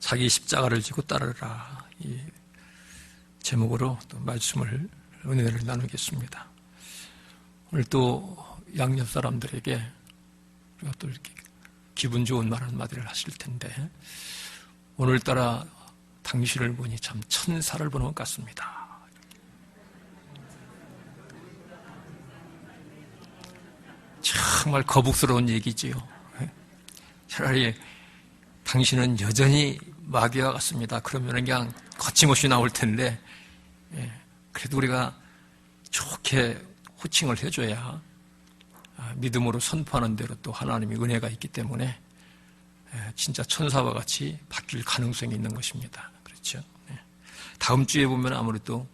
자기 십자가를 지고 따르라. 이 제목으로 또 말씀을, 은혜를 나누겠습니다. 오늘 또 양옆 사람들에게 우리가 또 이렇게 기분 좋은 말 한마디를 하실 텐데, 오늘따라 당신을 보니 참 천사를 보는 것 같습니다. 정말 거북스러운 얘기지요. 차라리 당신은 여전히 마귀와 같습니다. 그러면 그냥 거침없이 나올 텐데, 그래도 우리가 좋게 호칭을 해줘야 믿음으로 선포하는 대로 또 하나님의 은혜가 있기 때문에 진짜 천사와 같이 바뀔 가능성이 있는 것입니다. 그렇죠? 다음 주에 보면 아무래도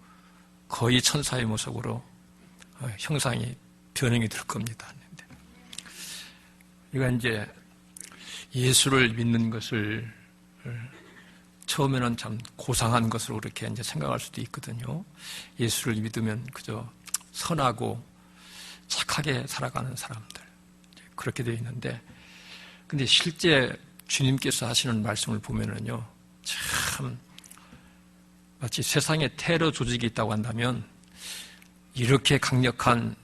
거의 천사의 모습으로 형상이 변형이 될 겁니다. 우리가 이제 예수를 믿는 것을 처음에는 참 고상한 것으로 그렇게 이제 생각할 수도 있거든요. 예수를 믿으면 그저 선하고 착하게 살아가는 사람들, 그렇게 되어 있는데, 근데 실제 주님께서 하시는 말씀을 보면은요, 참 마치 세상에 테러 조직이 있다고 한다면 이렇게 강력한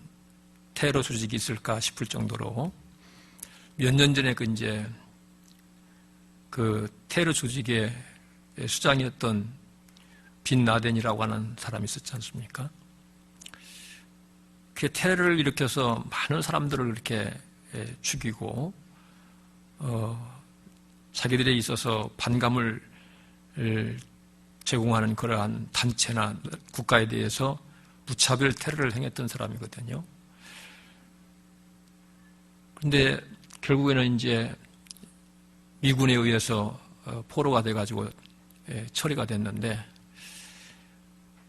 테러 조직이 있을까 싶을 정도로, 몇 년 전에 그 테러 조직의 수장이었던 빈 라덴이라고 하는 사람이 있었지 않습니까? 그 테러를 일으켜서 많은 사람들을 이렇게 죽이고, 자기들에 있어서 반감을 제공하는 그러한 단체나 국가에 대해서 무차별 테러를 행했던 사람이거든요. 그런데 결국에는 이제 미군에 의해서 포로가 돼가지고 처리가 됐는데,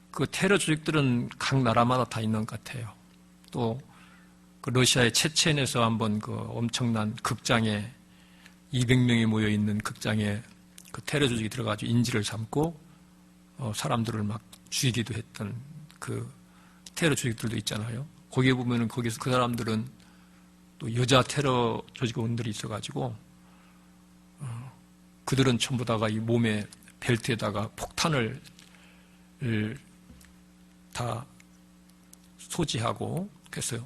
그 테러 조직들은 각 나라마다 다 있는 것 같아요. 또 그 러시아의 체첸에서 한번 그 엄청난 극장에 200명이 모여 있는 극장에 그 테러 조직이 들어가지고 인질을 잡고 사람들을 막 죽이기도 했던 그 테러 조직들도 있잖아요. 거기에 보면은 거기서 그 사람들은 또 여자 테러 조직원들이 있어가지고 그들은 전부 다가 이 몸에 벨트에다가 폭탄을 다 소지하고, 그래서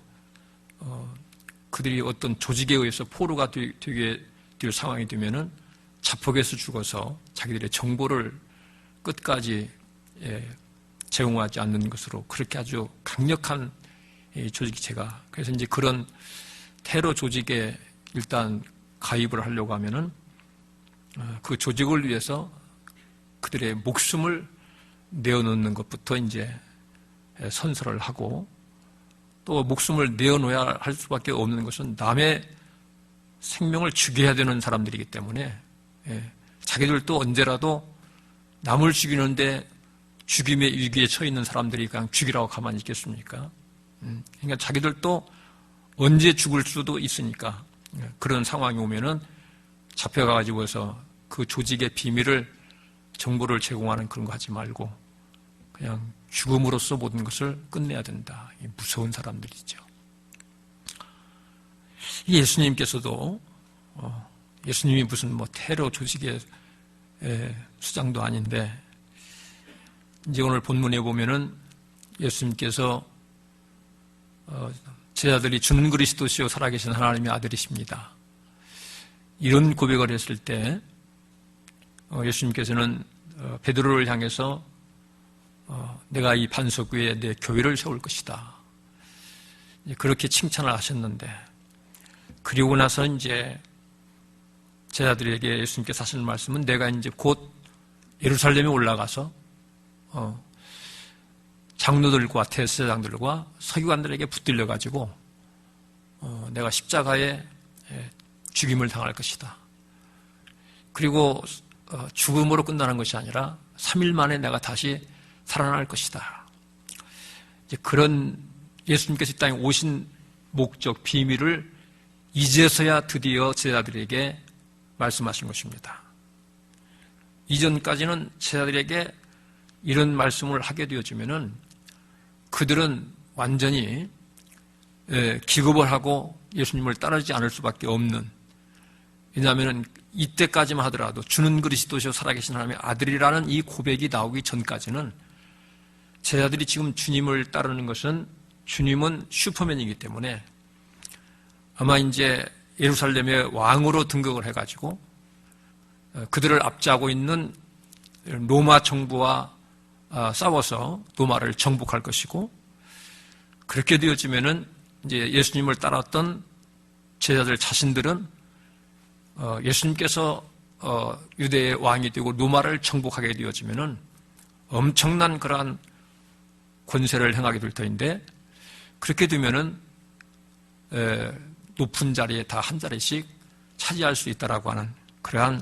그들이 어떤 조직에 의해서 포로가 되게 될 상황이 되면은 자폭에서 죽어서 자기들의 정보를 끝까지 제공하지 않는 것으로, 그렇게 아주 강력한 조직체가, 그래서 이제 그런 테러 조직에 일단 가입을 하려고 하면은 그 조직을 위해서 그들의 목숨을 내어놓는 것부터 이제 선서를 하고, 또 목숨을 내어놓아야 할 수밖에 없는 것은 남의 생명을 죽여야 되는 사람들이기 때문에, 자기들도 언제라도 남을 죽이는데 죽임의 위기에 처해 있는 사람들이 그냥 죽이라고 가만히 있겠습니까? 그러니까 자기들도 언제 죽을 수도 있으니까, 그런 상황이 오면은 잡혀가지고서 그 조직의 비밀을, 정보를 제공하는 그런 거 하지 말고 그냥 죽음으로써 모든 것을 끝내야 된다. 무서운 사람들이죠. 예수님께서도 예수님이 무슨 뭐 테러 조직의 수장도 아닌데, 이제 오늘 본문에 보면은 예수님께서 제자들이 주는 그리스도시요 살아계신 하나님의 아들이십니다, 이런 고백을 했을 때 예수님께서는 베드로를 향해서 내가 이 반석 위에 내 교회를 세울 것이다, 그렇게 칭찬을 하셨는데, 그리고 나서 이제 제자들에게 예수님께서 하시는 말씀은, 내가 이제 곧 예루살렘에 올라가서 장로들과 대제사장들과 서기관들에게 붙들려 가지고 내가 십자가에 죽임을 당할 것이다. 그리고 죽음으로 끝나는 것이 아니라 3일 만에 내가 다시 살아날 것이다. 이제 그런 예수님께서 이 땅에 오신 목적, 비밀을 이제서야 드디어 제자들에게 말씀하신 것입니다. 이전까지는 제자들에게 이런 말씀을 하게 되어지면은 그들은 완전히 기겁을 하고 예수님을 따르지 않을 수밖에 없는, 왜냐하면 이때까지만 하더라도 주는 그리스도시요 살아계신 하나님의 아들이라는 이 고백이 나오기 전까지는 제자들이 지금 주님을 따르는 것은 주님은 슈퍼맨이기 때문에 아마 이제 예루살렘의 왕으로 등극을 해가지고 그들을 압제하고 있는 로마 정부와 싸워서 로마를 정복할 것이고, 그렇게 되어지면은 이제 예수님을 따랐던 제자들 자신들은 예수님께서 유대의 왕이 되고 로마를 정복하게 되어지면은 엄청난 그러한 권세를 행하게 될 터인데, 그렇게 되면은 높은 자리에 다 한 자리씩 차지할 수 있다라고 하는 그러한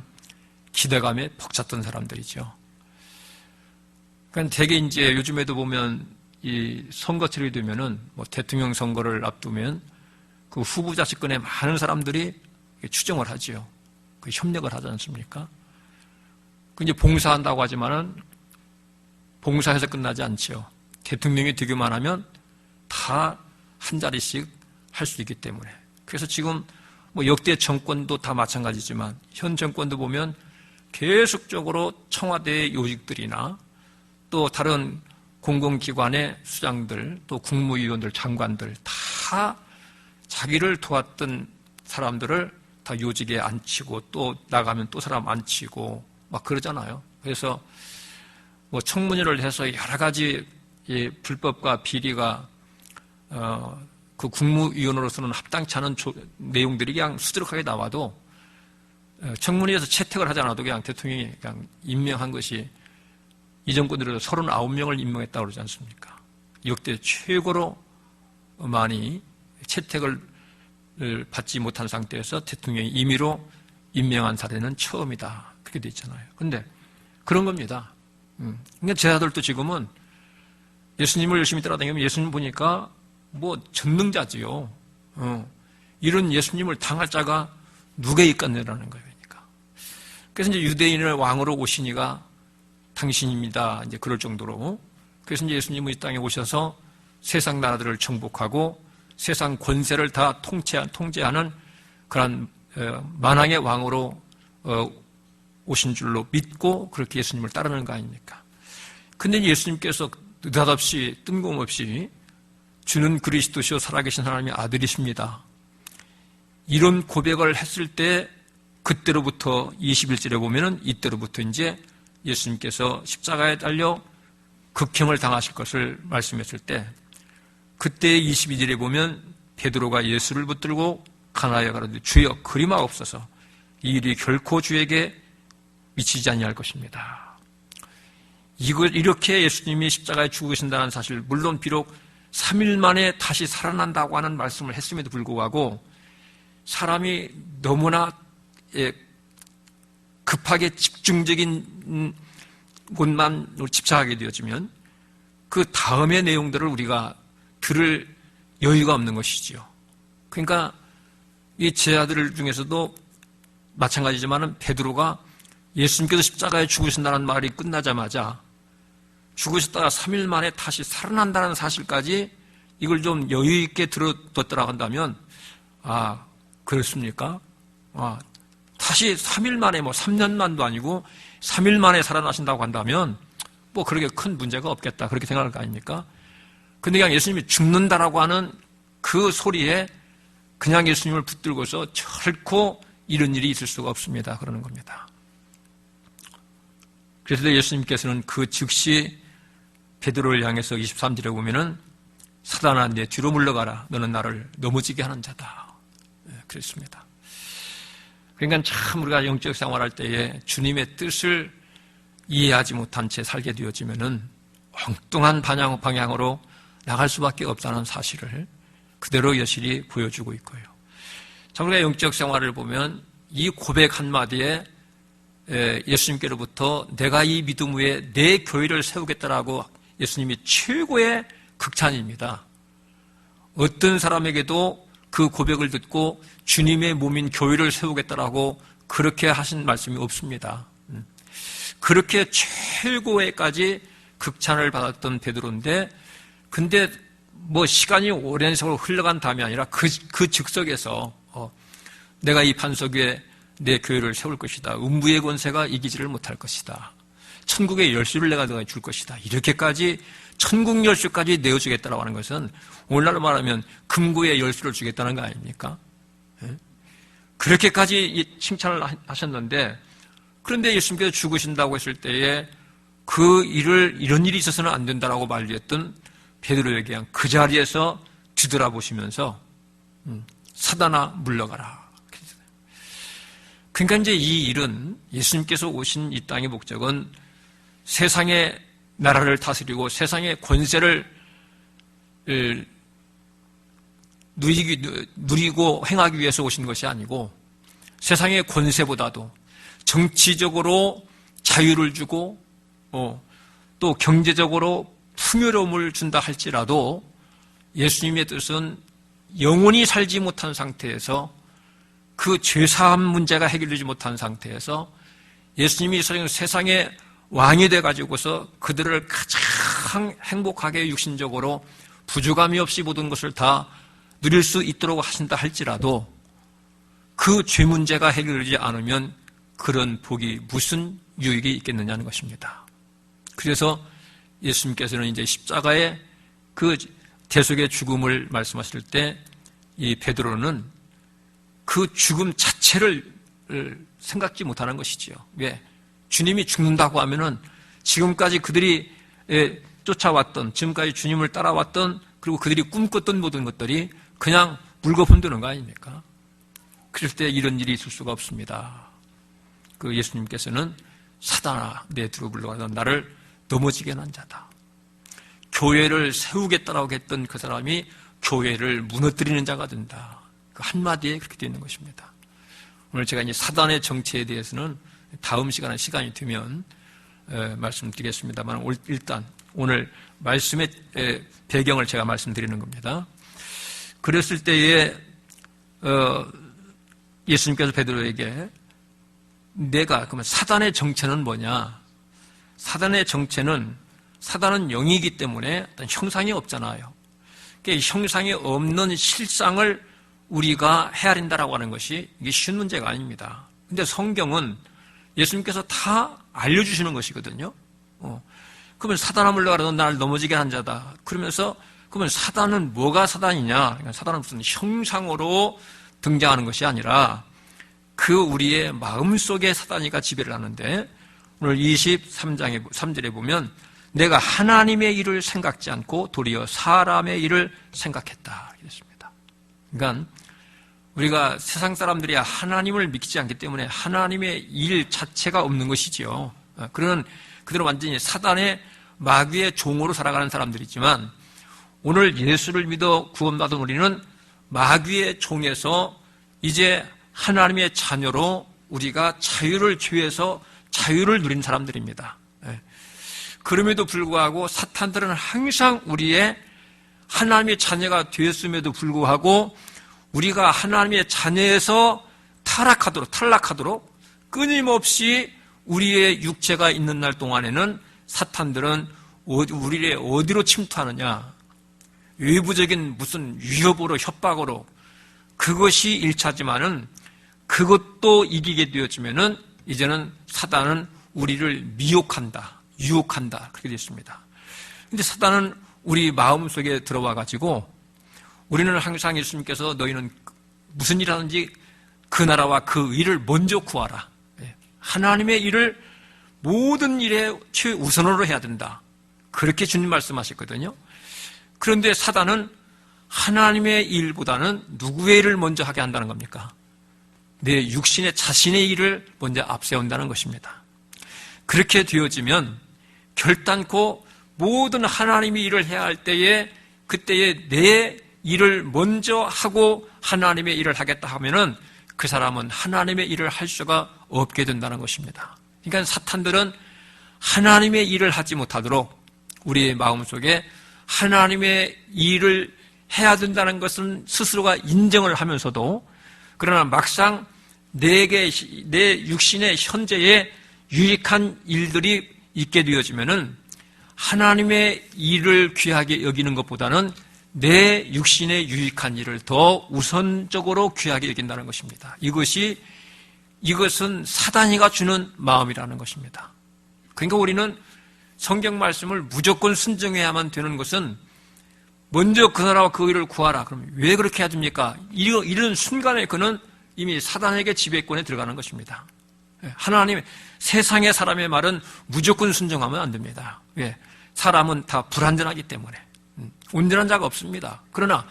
기대감에 벅찼던 사람들이죠. 그러니까 되게 이제 요즘에도 보면 이 선거철이 되면은 뭐 대통령 선거를 앞두면 그 후보자 집권에 많은 사람들이 추정을 하지요. 그 협력을 하지 않습니까? 그 이제 봉사한다고 하지만은 봉사해서 끝나지 않지요. 대통령이 되기만 하면 다 한 자리씩 할 수 있기 때문에. 그래서 지금 뭐 역대 정권도 다 마찬가지지만 현 정권도 보면 계속적으로 청와대의 요직들이나 또 다른 공공기관의 수장들, 또 국무위원들, 장관들 다 자기를 도왔던 사람들을 다 요직에 앉히고 또 나가면 또 사람 앉히고 막 그러잖아요. 그래서 뭐 청문회를 해서 여러 가지 불법과 비리가 그 국무위원으로서는 합당치 않은 내용들이 그냥 수두룩하게 나와도 청문회에서 채택을 하지 않아도 그냥 대통령이 그냥 임명한 것이 이 정권 들어서 39명을 임명했다고 그러지 않습니까? 역대 최고로 많이 채택을 받지 못한 상태에서 대통령이 임의로 임명한 사례는 처음이다. 그렇게 돼 있잖아요. 그런데 그런 겁니다. 그러니까 제자들도 지금은 예수님을 열심히 따라다니면 예수님 보니까 뭐 전능자지요. 이런 예수님을 당할 자가 누가 있겠느라는 거예요. 그러니까. 그래서 이제 유대인을 왕으로 오시니가 당신입니다. 이제 그럴 정도로. 그래서 이제 예수님은 이 땅에 오셔서 세상 나라들을 정복하고 세상 권세를 다 통제하는 그런 만왕의 왕으로 오신 줄로 믿고 그렇게 예수님을 따르는 거 아닙니까? 근데 예수님께서 느닷없이 뜬금없이 주는 그리스도시요 살아계신 하나님의 아들이십니다. 이런 고백을 했을 때 그때로부터 21절에 보면은 이때로부터 이제 예수님께서 십자가에 달려 극형을 당하실 것을 말씀했을 때 그때 22절에 보면 베드로가 예수를 붙들고 가나에 가로되 주여 그리마옵소서 이 일이 결코 주에게 미치지 아니할 것입니다. 이렇게 예수님이 십자가에 죽으신다는 사실, 물론 비록 3일 만에 다시 살아난다고 하는 말씀을 했음에도 불구하고 사람이 너무나 급하게 집중적인 곳만 집착하게 되어지면 그 다음의 내용들을 우리가 들을 여유가 없는 것이지요. 그러니까 이 제자들 중에서도 마찬가지지만 베드로가 예수님께서 십자가에 죽으신다는 말이 끝나자마자 죽으셨다가 3일 만에 다시 살아난다는 사실까지 이걸 좀 여유 있게 들어뒀더라고 한다면 그렇습니까? 다시 3일 만에 뭐 3년 만도 아니고 3일 만에 살아나신다고 한다면 뭐 그렇게 큰 문제가 없겠다 그렇게 생각할 거 아닙니까? 근데 그냥 예수님이 죽는다라고 하는 그 소리에 그냥 예수님을 붙들고서 결코 이런 일이 있을 수가 없습니다. 그러는 겁니다. 그래서 예수님께서는 그 즉시 베드로를 향해서 23절에 보면은 사단아 내 뒤로 물러가라. 너는 나를 넘어지게 하는 자다. 그랬습니다. 그러니까 참 우리가 영적 생활할 때에 주님의 뜻을 이해하지 못한 채 살게 되어지면은 엉뚱한 방향으로 나갈 수밖에 없다는 사실을 그대로 여실히 보여주고 있고요. 참 우리가 영적 생활을 보면 이 고백 한마디에 예수님께로부터 내가 이 믿음 위에 내 교회를 세우겠다라고 예수님이 최고의 극찬입니다. 어떤 사람에게도 그 고백을 듣고 주님의 몸인 교회를 세우겠다라고 그렇게 하신 말씀이 없습니다. 그렇게 최고에까지 극찬을 받았던 베드로인데, 근데 뭐 시간이 오랜 세월 흘러간 다음이 아니라 그 즉석에서 내가 이 반석 위에 내 교회를 세울 것이다. 음부의 권세가 이기지를 못할 것이다. 천국의 열쇠를 내가 너에게 줄 것이다. 이렇게까지 천국 열쇠까지 내어주겠다라고 하는 것은 오늘날로 말하면 금고의 열쇠를 주겠다는 거 아닙니까? 그렇게까지 칭찬을 하셨는데, 그런데 예수님께서 죽으신다고 했을 때에 그 일을, 이런 일이 있어서는 안 된다라고 말했던 베드로에게 그 자리에서 뒤돌아보시면서 사단아 물러가라. 그러니까 이제 이 일은, 예수님께서 오신 이 땅의 목적은 세상의 나라를 다스리고 세상의 권세를 누리고 행하기 위해서 오신 것이 아니고, 세상의 권세보다도 정치적으로 자유를 주고 또 경제적으로 풍요로움을 준다 할지라도 예수님의 뜻은 영원히 살지 못한 상태에서, 그 죄사함 문제가 해결되지 못한 상태에서 예수님이 세상의 왕이 돼가지고서 그들을 가장 행복하게 육신적으로 부족함이 없이 모든 것을 다 누릴 수 있도록 하신다 할지라도 그 죄 문제가 해결되지 않으면 그런 복이 무슨 유익이 있겠느냐는 것입니다. 그래서 예수님께서는 이제 십자가의 그 대속의 죽음을 말씀하실 때 이 베드로는 그 죽음 자체를 생각지 못하는 것이지요. 왜? 주님이 죽는다고 하면은 지금까지 그들이 쫓아왔던, 지금까지 주님을 따라왔던, 그리고 그들이 꿈꿨던 모든 것들이 그냥 물거품되는 거 아닙니까? 그럴 때 이런 일이 있을 수가 없습니다. 그 예수님께서는 사단아 내 뒤로 물러가서 나를 넘어지게 한 자다. 교회를 세우겠다라고 했던 그 사람이 교회를 무너뜨리는 자가 된다. 그 한마디에 그렇게 되어 있는 것입니다. 오늘 제가 이제 사단의 정체에 대해서는 다음 시간에 시간이 되면 말씀드리겠습니다만, 일단 오늘 말씀의 배경을 제가 말씀드리는 겁니다. 그랬을 때에 예수님께서 베드로에게 내가, 그러면 사단의 정체는 뭐냐? 사단의 정체는, 사단은 영이기 때문에 어떤 형상이 없잖아요. 그러니까 형상이 없는 실상을 우리가 헤아린다라고 하는 것이 이게 쉬운 문제가 아닙니다. 근데 성경은 예수님께서 다 알려주시는 것이거든요. 그러면 사단아 물러가라, 넌 나를 넘어지게 한 자다. 그러면서 그러면 사단은 뭐가 사단이냐? 그러니까 사단은 무슨 형상으로 등장하는 것이 아니라 그 우리의 마음속에 사단이가 지배를 하는데, 오늘 23장의 3절에 보면 내가 하나님의 일을 생각지 않고 도리어 사람의 일을 생각했다. 이랬습니다. 그러니까 우리가 세상 사람들이 하나님을 믿지 않기 때문에 하나님의 일 자체가 없는 것이지요. 그들은 완전히 사단의 마귀의 종으로 살아가는 사람들이지만, 오늘 예수를 믿어 구원받은 우리는 마귀의 종에서 이제 하나님의 자녀로 우리가 자유를 취해서 자유를 누린 사람들입니다. 그럼에도 불구하고 사탄들은 항상 우리의 하나님의 자녀가 되었음에도 불구하고 우리가 하나님의 자녀에서 탈락하도록 끊임없이 우리의 육체가 있는 날 동안에는 사탄들은 우리의 어디로 침투하느냐? 외부적인 무슨 위협으로, 협박으로, 그것이 1차지만은 그것도 이기게 되어지면은 이제는 사단은 우리를 미혹한다, 유혹한다, 그렇게 되어 있습니다. 근데 사단은 우리 마음속에 들어와 가지고 우리는 항상 예수님께서 너희는 무슨 일 하는지 그 나라와 그 일을 먼저 구하라. 하나님의 일을 모든 일에 최우선으로 해야 된다. 그렇게 주님 말씀하셨거든요. 그런데 사단은 하나님의 일보다는 누구의 일을 먼저 하게 한다는 겁니까? 내 육신의 자신의 일을 먼저 앞세운다는 것입니다. 그렇게 되어지면 결단코 모든 하나님의 일을 해야 할 때에 그때에 내 일을 먼저 하고 하나님의 일을 하겠다 하면은 그 사람은 하나님의 일을 할 수가 없게 된다는 것입니다. 그러니까 사탄들은 하나님의 일을 하지 못하도록 우리의 마음속에 하나님의 일을 해야 된다는 것은 스스로가 인정을 하면서도, 그러나 막상 내 육신의 현재에 유익한 일들이 있게 되어지면은 하나님의 일을 귀하게 여기는 것보다는 내 육신의 유익한 일을 더 우선적으로 귀하게 여긴다는 것입니다. 이것이 이것은 사단이가 주는 마음이라는 것입니다. 그러니까 우리는 성경 말씀을 무조건 순종해야만 되는 것은 먼저 그 나라와 그 의를 구하라. 그럼 왜 그렇게 해야 됩니까? 이런 순간에 그는 이미 사단에게 지배권에 들어가는 것입니다. 하나님, 세상의 사람의 말은 무조건 순종하면 안 됩니다. 왜? 사람은 다 불완전하기 때문에. 온전한 자가 없습니다. 그러나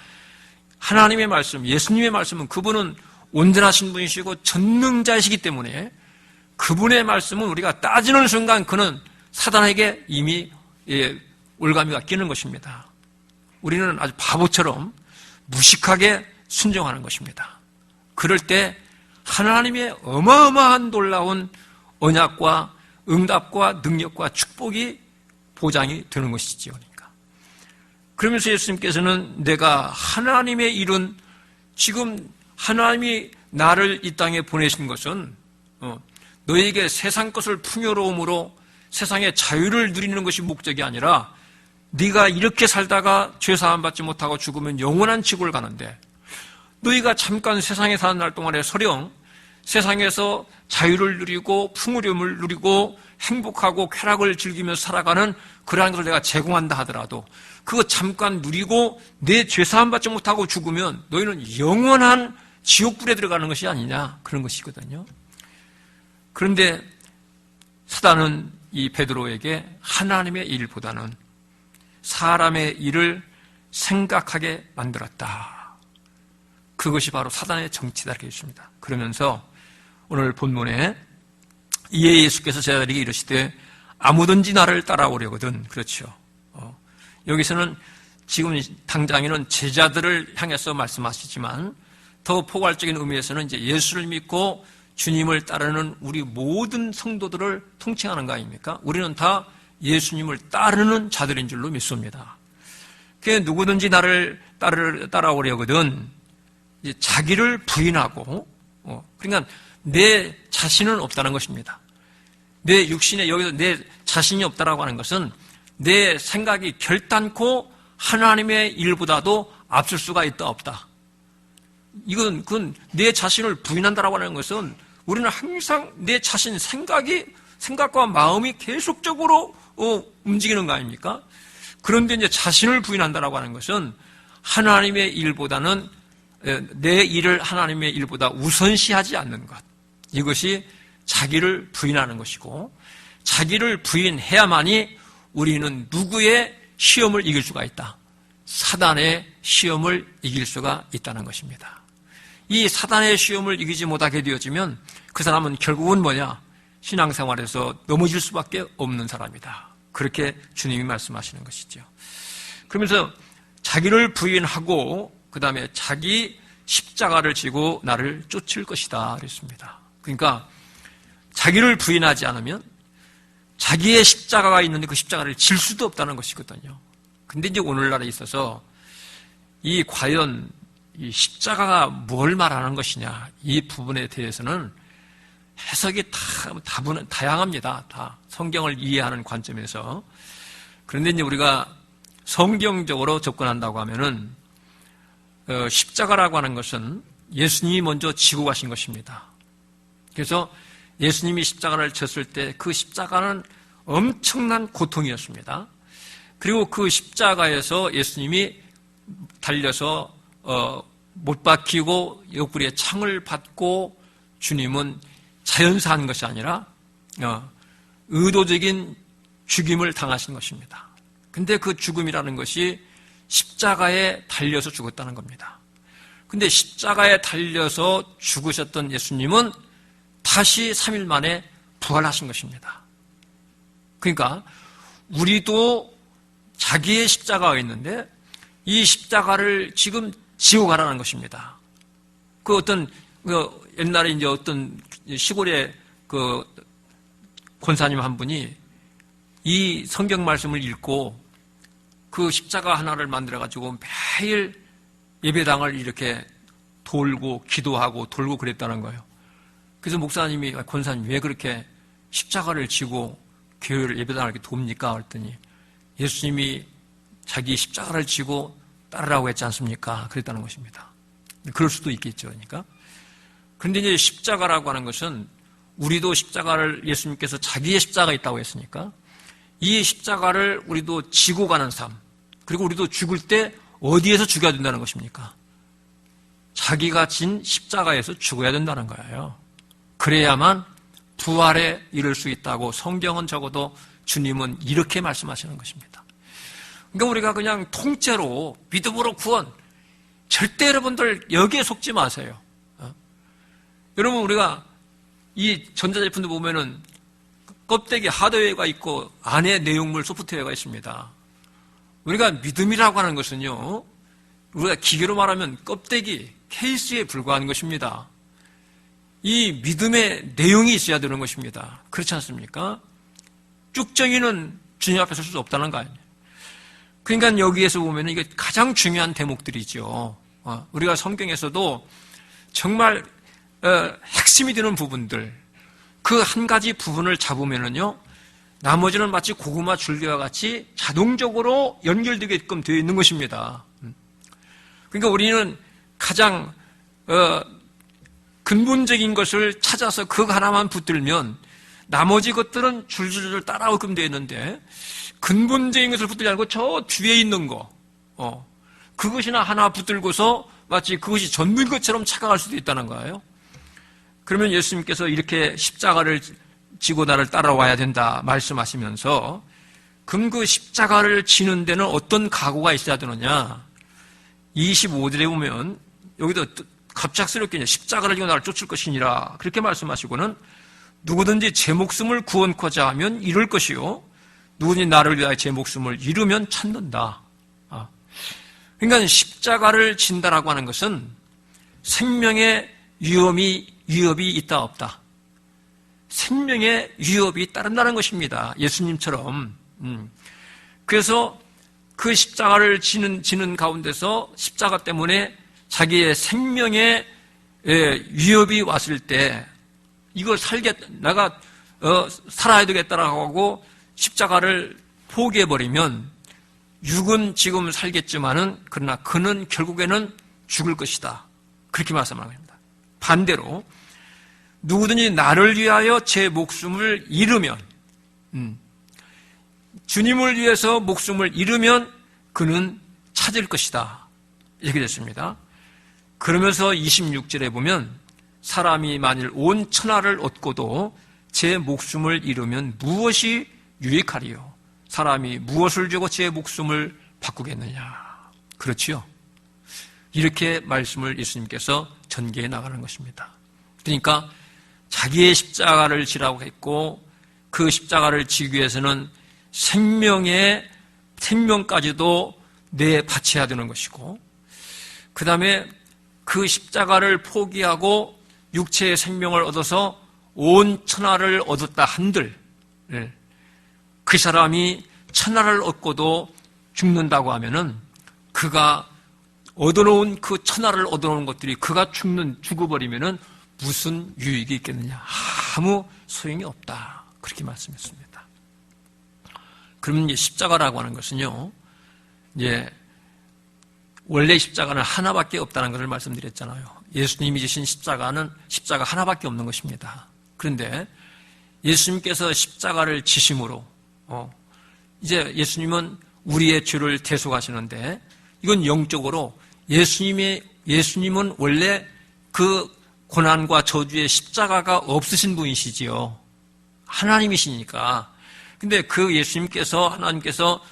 하나님의 말씀, 예수님의 말씀은 그분은 온전하신 분이시고 전능자이시기 때문에 그분의 말씀은 우리가 따지는 순간 그는 사단에게 이미 올가미가 끼는 것입니다. 우리는 아주 바보처럼 무식하게 순종하는 것입니다. 그럴 때 하나님의 어마어마한 놀라운 언약과 응답과 능력과 축복이 보장이 되는 것이지요. 그러면서 예수님께서는 내가 하나님의 일은 지금 하나님이 나를 이 땅에 보내신 것은 너에게 세상 것을 풍요로움으로 세상의 자유를 누리는 것이 목적이 아니라 네가 이렇게 살다가 죄사함 받지 못하고 죽으면 영원한 지구를 가는데 너희가 잠깐 세상에 사는 날 동안에 설령 세상에서 자유를 누리고 풍요로움을 누리고 행복하고 쾌락을 즐기며 살아가는 그러한 것을 내가 제공한다 하더라도 그거 잠깐 누리고 내 죄사함 받지 못하고 죽으면 너희는 영원한 지옥불에 들어가는 것이 아니냐 그런 것이거든요. 그런데 사단은 이 베드로에게 하나님의 일보다는 사람의 일을 생각하게 만들었다. 그것이 바로 사단의 정치다 이렇게 했습니다. 그러면서 오늘 본문에 이에 예수께서 제자들에게 이르시되 아무든지 나를 따라오려거든. 그렇죠. 여기서는 지금 당장에는 제자들을 향해서 말씀하시지만 더 포괄적인 의미에서는 이제 예수를 믿고 주님을 따르는 우리 모든 성도들을 통칭하는 거 아닙니까? 우리는 다 예수님을 따르는 자들인 줄로 믿습니다. 그 누구든지 나를 따라오려거든 이제 자기를 부인하고 그러니까 내 자신은 없다는 것입니다. 내 육신에 여기서 내 자신이 없다라고 하는 것은 내 생각이 결단코 하나님의 일보다도 앞설 수가 있다 없다. 그건 내 자신을 부인한다라고 하는 것은 우리는 항상 내 자신 생각과 마음이 계속적으로 움직이는 거 아닙니까? 그런데 이제 자신을 부인한다라고 하는 것은 하나님의 일보다는 내 일을 하나님의 일보다 우선시하지 않는 것. 이것이 자기를 부인하는 것이고 자기를 부인해야만이 우리는 누구의 시험을 이길 수가 있다. 사단의 시험을 이길 수가 있다는 것입니다. 이 사단의 시험을 이기지 못하게 되어지면 그 사람은 결국은 뭐냐? 신앙생활에서 넘어질 수밖에 없는 사람이다. 그렇게 주님이 말씀하시는 것이죠. 그러면서 자기를 부인하고 그 다음에 자기 십자가를 지고 나를 쫓을 것이다 그랬습니다. 그러니까 자기를 부인하지 않으면 자기의 십자가가 있는데 그 십자가를 질 수도 없다는 것이거든요. 근데 이제 오늘날에 있어서 과연 이 십자가가 뭘 말하는 것이냐 이 부분에 대해서는 해석이 다양합니다. 다 성경을 이해하는 관점에서. 그런데 이제 우리가 성경적으로 접근한다고 하면은 십자가라고 하는 것은 예수님이 먼저 지고 가신 것입니다. 그래서 예수님이 십자가를 졌을 때 그 십자가는 엄청난 고통이었습니다. 그리고 그 십자가에서 예수님이 달려서 못 박히고 옆구리에 창을 받고 주님은 자연사한 것이 아니라 의도적인 죽임을 당하신 것입니다. 근데 그 죽음이라는 것이 십자가에 달려서 죽었다는 겁니다. 근데 십자가에 달려서 죽으셨던 예수님은 다시 3일 만에 부활하신 것입니다. 그러니까 우리도 자기의 십자가가 있는데 이 십자가를 지금 지고 가라는 것입니다. 옛날에 이제 어떤 시골의 권사님 한 분이 이 성경 말씀을 읽고 그 십자가 하나를 만들어가지고 매일 예배당을 이렇게 돌고 기도하고 돌고 그랬다는 거예요. 그래서 목사님이 권사님 왜 그렇게 십자가를 지고 교회를 예배당을 이렇게 돕니까? 그랬더니 예수님이 자기 십자가를 지고 따르라고 했지 않습니까? 그랬다는 것입니다. 그럴 수도 있겠죠. 그러니까 그런데 이제 십자가라고 하는 것은 우리도 십자가를 예수님께서 자기의 십자가가 있다고 했으니까 이 십자가를 우리도 지고 가는 삶, 그리고 우리도 죽을 때 어디에서 죽어야 된다는 것입니까? 자기가 진 십자가에서 죽어야 된다는 거예요. 그래야만 부활에 이를 수 있다고 성경은 적어도 주님은 이렇게 말씀하시는 것입니다. 그러니까 우리가 그냥 통째로 믿음으로 구원, 절대 여러분들 여기에 속지 마세요. 여러분 우리가 이 전자제품도 보면은 껍데기 하드웨어가 있고 안에 내용물 소프트웨어가 있습니다. 우리가 믿음이라고 하는 것은요, 우리가 기계로 말하면 껍데기, 케이스에 불과한 것입니다. 이 믿음의 내용이 있어야 되는 것입니다. 그렇지 않습니까? 쭉정이는 주님 앞에 설 수 없다는 거 아니에요. 그러니까 여기에서 보면 이게 가장 중요한 대목들이죠. 우리가 성경에서도 정말 핵심이 되는 부분들, 그 한 가지 부분을 잡으면은요, 나머지는 마치 고구마 줄기와 같이 자동적으로 연결되게끔 되어 있는 것입니다. 그러니까 우리는 가장 근본적인 것을 찾아서 그거 하나만 붙들면 나머지 것들은 줄줄줄 따라오게끔 되어 있는데, 근본적인 것을 붙들지 않고 저 뒤에 있는 거, 그것이나 하나 붙들고서 마치 그것이 전부인 것처럼 착각할 수도 있다는 거예요. 그러면 예수님께서 이렇게 십자가를 지고 나를 따라와야 된다 말씀하시면서, 그럼 그 십자가를 지는 데는 어떤 각오가 있어야 되느냐? 25절에 보면 여기도 갑작스럽게 십자가를 지고 나를 쫓을 것이니라 그렇게 말씀하시고는, 누구든지 제 목숨을 구원코자 하면 잃을 것이요, 누구든지 나를 위하여 제 목숨을 잃으면 찾는다. 그러니까 십자가를 진다라고 하는 것은 생명의 위협이 있다 없다. 생명의 위협이 따른다는 것입니다. 예수님처럼. 그래서 그 십자가를 지는 가운데서 십자가 때문에 자기의 생명의 위협이 왔을 때, 이걸 내가 살아야 되겠다라고 하고 십자가를 포기해버리면, 육은 지금 살겠지만은 그러나 그는 결국에는 죽을 것이다. 그렇게 말씀하는 겁니다. 반대로 누구든지 나를 위하여 제 목숨을 잃으면, 주님을 위해서 목숨을 잃으면 그는 찾을 것이다. 이렇게 됐습니다. 그러면서 26절에 보면, 사람이 만일 온 천하를 얻고도 제 목숨을 잃으면 무엇이 유익하리요? 사람이 무엇을 주고 제 목숨을 바꾸겠느냐? 그렇지요. 이렇게 말씀을 예수님께서 전개해 나가는 것입니다. 그러니까 자기의 십자가를 지라고 했고, 그 십자가를 지기 위해서는 생명까지도 바쳐야 되는 것이고, 그 다음에 그 십자가를 포기하고 육체의 생명을 얻어서 온 천하를 얻었다 한들, 그 사람이 천하를 얻고도 죽는다고 하면은, 그가 얻어놓은 그 천하를 얻어놓은 것들이 그가 죽어버리면은 무슨 유익이 있겠느냐? 아무 소용이 없다. 그렇게 말씀했습니다. 그러면 이제 십자가라고 하는 것은요, 이제 원래 십자가는 하나밖에 없다는 것을 말씀드렸잖아요. 예수님이 지신 십자가 하나밖에 없는 것입니다. 그런데 예수님께서 십자가를 지심으로 이제 예수님은 우리의 죄를 대속하시는데, 이건 영적으로 예수님은 원래 그 고난과 저주의 십자가가 없으신 분이시지요. 하나님이시니까. 근데 그 하나님께서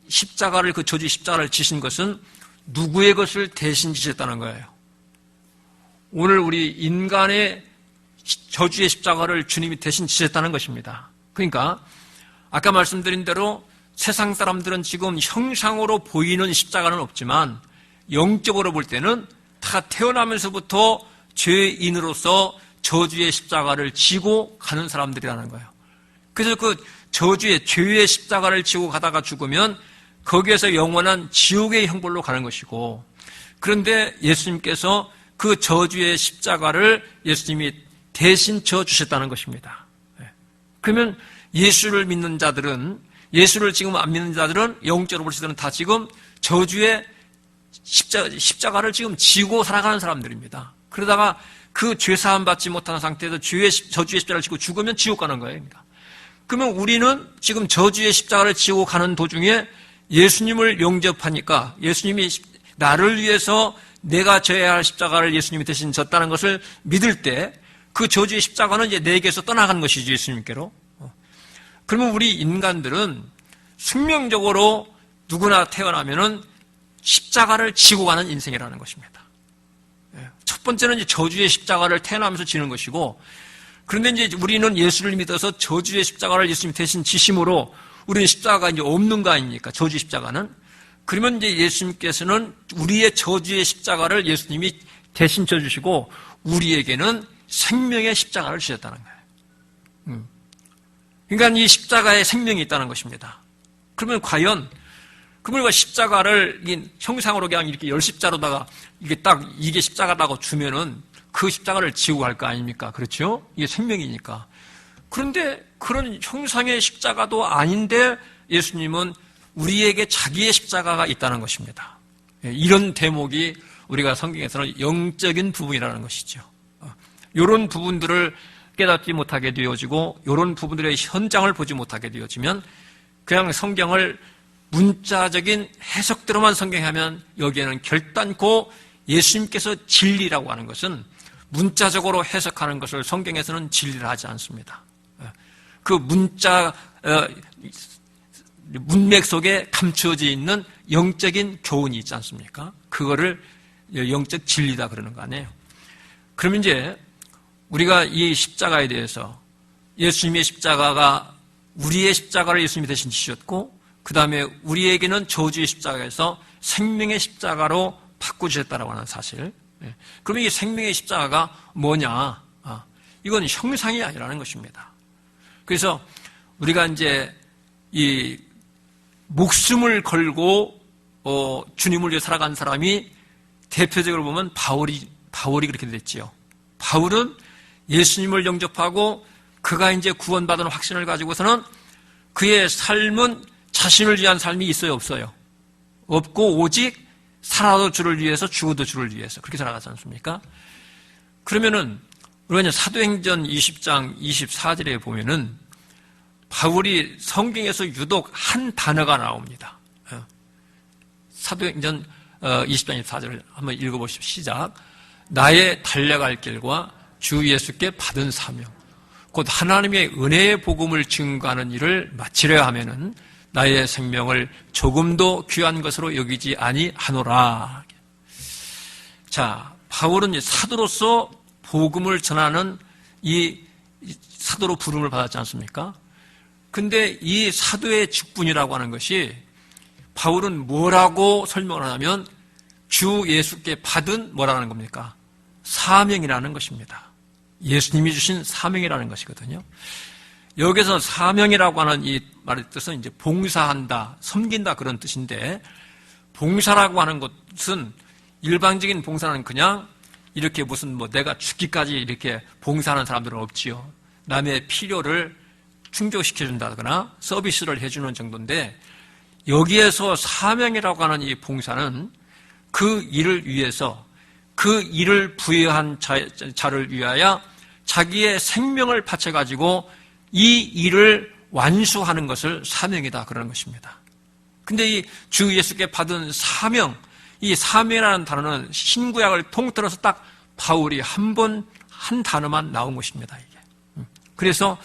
십자가를, 그 저주의 십자가를 지신 것은 누구의 것을 대신 지셨다는 거예요. 오늘 우리 인간의 저주의 십자가를 주님이 대신 지셨다는 것입니다. 그러니까 아까 말씀드린 대로 세상 사람들은 지금 형상으로 보이는 십자가는 없지만 영적으로 볼 때는 다 태어나면서부터 죄인으로서 저주의 십자가를 지고 가는 사람들이라는 거예요. 그래서 그 죄의 십자가를 지고 가다가 죽으면 거기에서 영원한 지옥의 형벌로 가는 것이고, 그런데 예수님께서 그 저주의 십자가를 예수님이 대신 져주셨다는 것입니다. 그러면 예수를 믿는 자들은, 예수를 지금 안 믿는 자들은, 영적으로 볼 때는 다 지금 저주의 십자가를 지금 지고 살아가는 사람들입니다. 그러다가 그 죄사함 받지 못하는 상태에서 저주의 십자가를 지고 죽으면 지옥 가는 거예요. 그러면 우리는 지금 저주의 십자가를 지고 가는 도중에 예수님을 영접하니까 예수님이 나를 위해서 내가 져야 할 십자가를 예수님이 대신 졌다는 것을 믿을 때 그 저주의 십자가는 이제 내게서 떠나가는 것이죠, 예수님께로. 그러면 우리 인간들은 숙명적으로 누구나 태어나면은 십자가를 지고 가는 인생이라는 것입니다. 첫 번째는 이제 저주의 십자가를 태어나면서 지는 것이고, 그런데 이제 우리는 예수를 믿어서 저주의 십자가를 예수님이 대신 지심으로 우리는 십자가가 이제 없는 거 아닙니까? 저주의 십자가는. 그러면 이제 예수님께서는 우리의 저주의 십자가를 예수님이 대신 져주시고 우리에게는 생명의 십자가를 주셨다는 거예요. 그러니까 이 십자가에 생명이 있다는 것입니다. 그러면 과연 그분과 십자가를 형상으로 그냥 이렇게 열십자로다가 이게 십자가라고 주면은 그 십자가를 지고 갈 거 아닙니까? 그렇죠? 이게 생명이니까. 그런데 그런 형상의 십자가도 아닌데 예수님은 우리에게 자기의 십자가가 있다는 것입니다. 이런 대목이 우리가 성경에서는 영적인 부분이라는 것이죠. 이런 부분들을 깨닫지 못하게 되어지고 이런 부분들의 현장을 보지 못하게 되어지면 그냥 성경을 문자적인 해석대로만 성경하면 여기에는 결단코 예수님께서 진리라고 하는 것은 문자적으로 해석하는 것을 성경에서는 진리를 하지 않습니다. 그 문맥 속에 감추어져 있는 영적인 교훈이 있지 않습니까? 그거를 영적 진리다 그러는 거 아니에요. 그러면 이제 우리가 이 십자가에 대해서 예수님의 십자가가 우리의 십자가를 예수님이 대신 지셨고 그 다음에 우리에게는 저주의 십자가에서 생명의 십자가로 바꾸셨다라고 하는 사실. 그러면 이 생명의 십자가가 뭐냐? 이건 형상이 아니라는 것입니다. 그래서 우리가 이제 이 목숨을 걸고 주님을 위해 살아간 사람이 대표적으로 보면 바울이 그렇게 됐지요. 바울은 예수님을 영접하고 그가 이제 구원받은 확신을 가지고서는 그의 삶은 자신을 위한 삶이 있어요, 없어요? 없고 오직 살아도 주를 위해서 죽어도 주를 위해서 그렇게 살아가지 않습니까? 그러면은 우리가 이제 사도행전 20장 24절에 보면은 바울이 성경에서 유독 한 단어가 나옵니다. 사도행전 20장 24절을 한번 읽어보십시오. 시작. 나의 달려갈 길과 주 예수께 받은 사명 곧 하나님의 은혜의 복음을 증거하는 일을 마치려 하면은 나의 생명을 조금도 귀한 것으로 여기지 아니하노라. 자, 바울은 사도로서 복음을 전하는 이 사도로 부름을 받았지 않습니까? 근데 이 사도의 직분이라고 하는 것이 바울은 뭐라고 설명을 하냐면 주 예수께 받은 뭐라는 겁니까? 사명이라는 것입니다. 예수님이 주신 사명이라는 것이거든요. 여기서 사명이라고 하는 이 말의 뜻은 이제 봉사한다, 섬긴다 그런 뜻인데 봉사라고 하는 것은 일반적인 봉사는 그냥 이렇게 무슨 내가 죽기까지 이렇게 봉사하는 사람들은 없지요. 남의 필요를 충족시켜준다거나 서비스를 해주는 정도인데 여기에서 사명이라고 하는 이 봉사는 그 일을 위해서 그 일을 부여한 자를 위하여 자기의 생명을 바쳐가지고 이 일을 완수하는 것을 사명이다 그러는 것입니다. 근데 이 주 예수께 받은 사명, 이 사명이라는 단어는 신구약을 통틀어서 딱 바울이 한 단어만 나온 것입니다. 이게. 그래서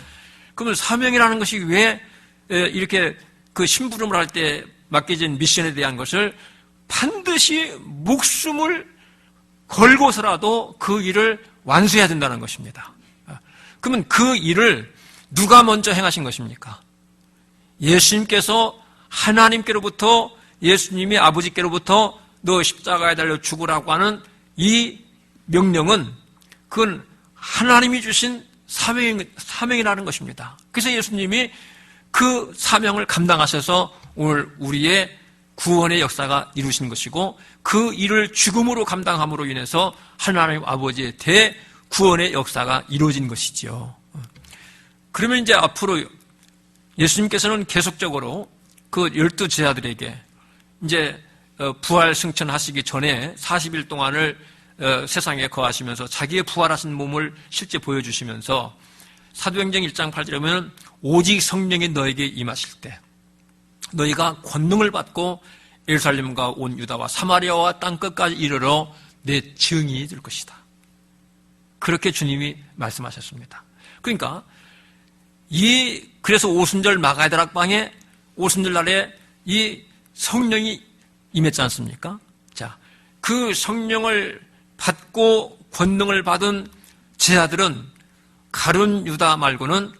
그러면 사명이라는 것이 왜 이렇게 그 심부름을 할 때 맡겨진 미션에 대한 것을 반드시 목숨을 걸고서라도 그 일을 완수해야 된다는 것입니다. 그러면 그 일을 누가 먼저 행하신 것입니까? 예수님께서 하나님께로부터 예수님이 아버지께로부터 너 십자가에 달려 죽으라고 하는 이 명령은 그건 하나님이 주신 사명이라는 것입니다. 그래서 예수님이 그 사명을 감당하셔서 오늘 우리의 구원의 역사가 이루어진 것이고 그 일을 죽음으로 감당함으로 인해서 하나님 아버지의 대구원의 역사가 이루어진 것이지요. 그러면 이제 앞으로 예수님께서는 계속적으로 그 12 제자들에게 이제 부활 승천하시기 전에 40일 동안을 세상에 거하시면서 자기의 부활하신 몸을 실제 보여주시면서 사도행전 1장 8절에 보면 오직 성령이 너에게 임하실 때 너희가 권능을 받고 예루살렘과 온 유다와 사마리아와 땅끝까지 이르러 내 증인이 될 것이다. 그렇게 주님이 말씀하셨습니다. 그러니까 그래서 오순절 마가다락방에 오순절 날에 이 성령이 임했지 않습니까? 자, 그 성령을 받고 권능을 받은 제자들은 가룟 유다 말고는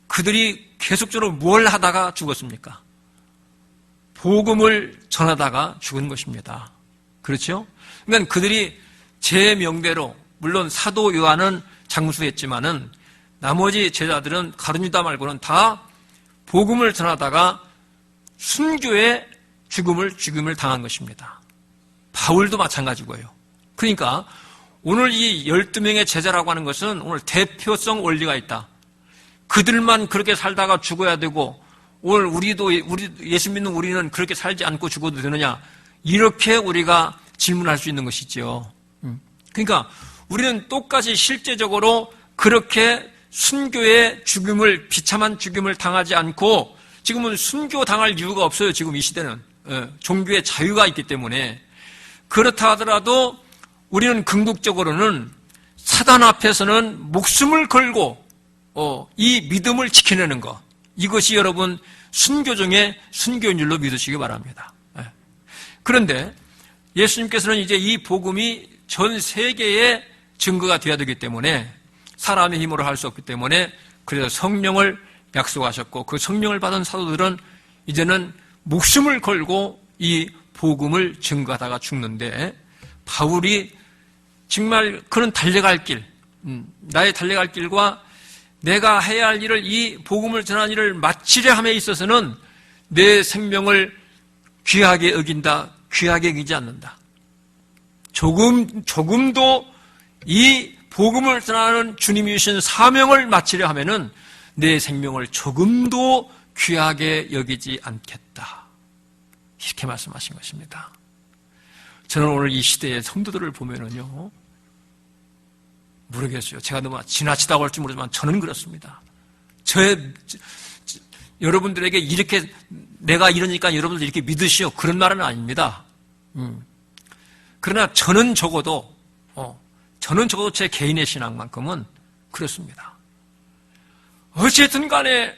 그들이 계속적으로 뭘 하다가 죽었습니까? 복음을 전하다가 죽은 것입니다. 그렇죠? 그러니까 그들이 제 명대로 물론 사도 요한은 장수했지만은 나머지 제자들은 가룟 유다 말고는 다 복음을 전하다가 순교의 죽음을 당한 것입니다. 바울도 마찬가지고요. 그러니까 오늘 이 12명의 제자라고 하는 것은 오늘 대표성 원리가 있다. 그들만 그렇게 살다가 죽어야 되고 오늘 우리 예수 믿는 우리는 그렇게 살지 않고 죽어도 되느냐, 이렇게 우리가 질문할 수 있는 것이죠. 그러니까 우리는 똑같이 실제적으로 그렇게 순교의 죽음을, 비참한 죽음을 당하지 않고 지금은 순교 당할 이유가 없어요. 지금 이 시대는 종교의 자유가 있기 때문에. 그렇다 하더라도 우리는 궁극적으로는 사단 앞에서는 목숨을 걸고 이 믿음을 지켜내는 것, 이것이 여러분 순교 중에 순교인 줄로 믿으시기 바랍니다. 그런데 예수님께서는 이제 이 복음이 전 세계에 증거가 되어야 되기 때문에 사람의 힘으로 할 수 없기 때문에 그래서 성령을 약속하셨고 그 성령을 받은 사도들은 이제는 목숨을 걸고 이 복음을 증거하다가 죽는데 바울이 정말 그런 달려갈 길, 나의 달려갈 길과 내가 해야 할 일을, 이 복음을 전하는 일을 마치려 함에 있어서는 내 생명을 귀하게 여긴다, 귀하게 여기지 않는다. 조금도 이 복음을 전하는 주님이 주신 사명을 마치려 하면은 내 생명을 조금도 귀하게 여기지 않겠다. 이렇게 말씀하신 것입니다. 저는 오늘 이 시대의 성도들을 보면은요, 모르겠어요. 제가 너무 지나치다고 할지 모르지만 저는 그렇습니다. 여러분들에게 이렇게 내가 이러니까 여러분들 이렇게 믿으시오, 그런 말은 아닙니다. 그러나 저는 적어도 제 개인의 신앙만큼은 그렇습니다. 어쨌든 간에